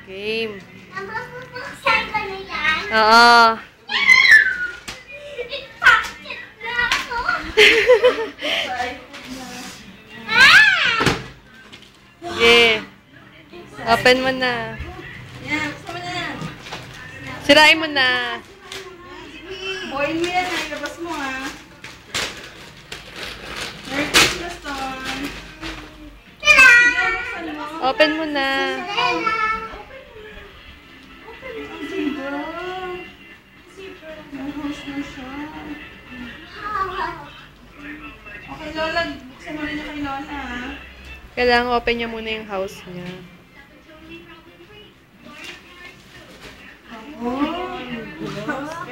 Game. Mabubuksan ko na yan. Oo. Ipakit na ako. Okay. Open mo na. Yan, gusto mo na. Sirain mo na. Boil mo yan, ilabas mo ha. Merry Christmas, Ton. Tara! Open mo na. Okay, Lola, buksan mo rin niya kay Lola ha. Kailangan open niya muna yung house niya.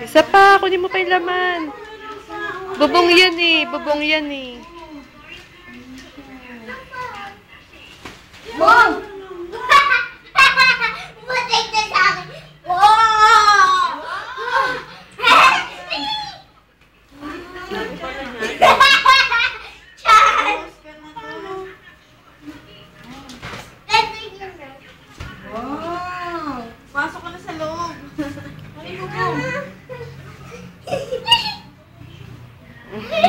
Isa pa, kunin mo pa yung laman. Bubong yan eh. Bubong yan eh. Mom! Butik na sa akin. Wow! Chan! Wow! Pasok ka na sa loob. Ay, bubo.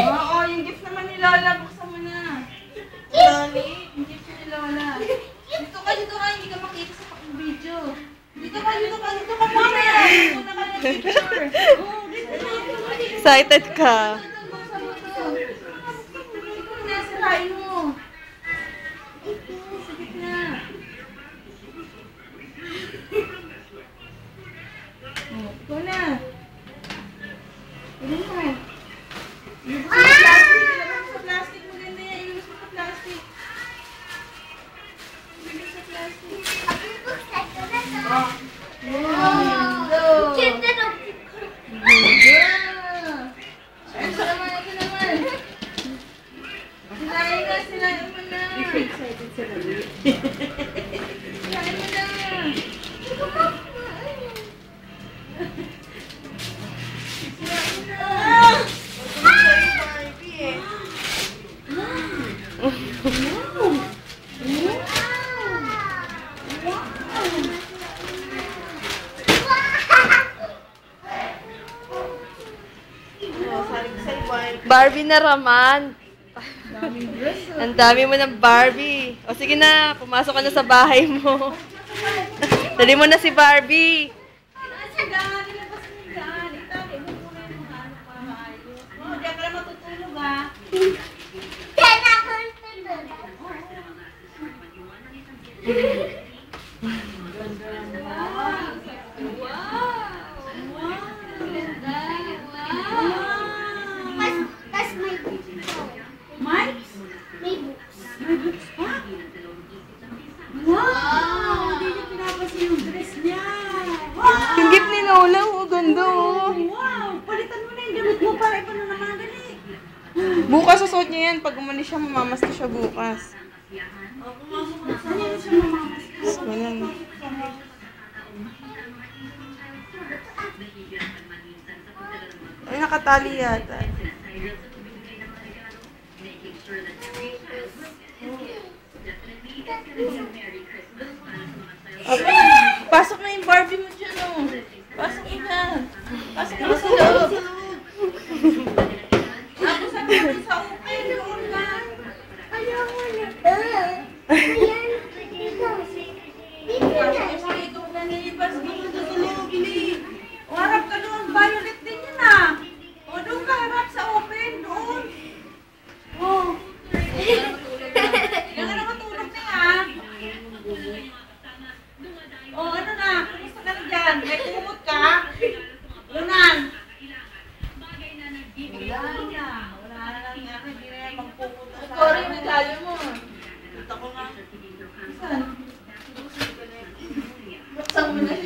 Oo, yung gift naman ni Lola, buksan mo na. Dali, yung gift ni Lola. Dito ka, hindi ka makita sa video. Dito ka, mamaya. Dito na ka ng picture. Oo, dito na. Excited ka. Buksan mo to. Ikaw na, sirain mo. Ito, sa gitna. Oh, ikaw na. Ito mo. Ilabas mo sa plastic. Maganda yan. Ilabas mo sa plastic. Ilabas sa plastic. Buksan ko na to. Wow! Cute na to. Ito naman. Sinain mo na. Sinain mo na. Barbie na raman. Ang dami mo ng Barbie. O sige na, pumasok ka na sa bahay mo. Dali mo na si Barbie. Yan ako tulog. Tas may books. Mike? May books. Wow! Hindi niya pinapansin yung dress niya. Yung gift ni Lola, oh, ganda oh. Wow! Palitan mo na yung gamit mo para ipano naman dali. Bukas susuot niya yan. Pag umalis siya, mamamasta siya bukas. Saan yan siya mamamas? Wala na. Ay, nakatali yata. Thank you.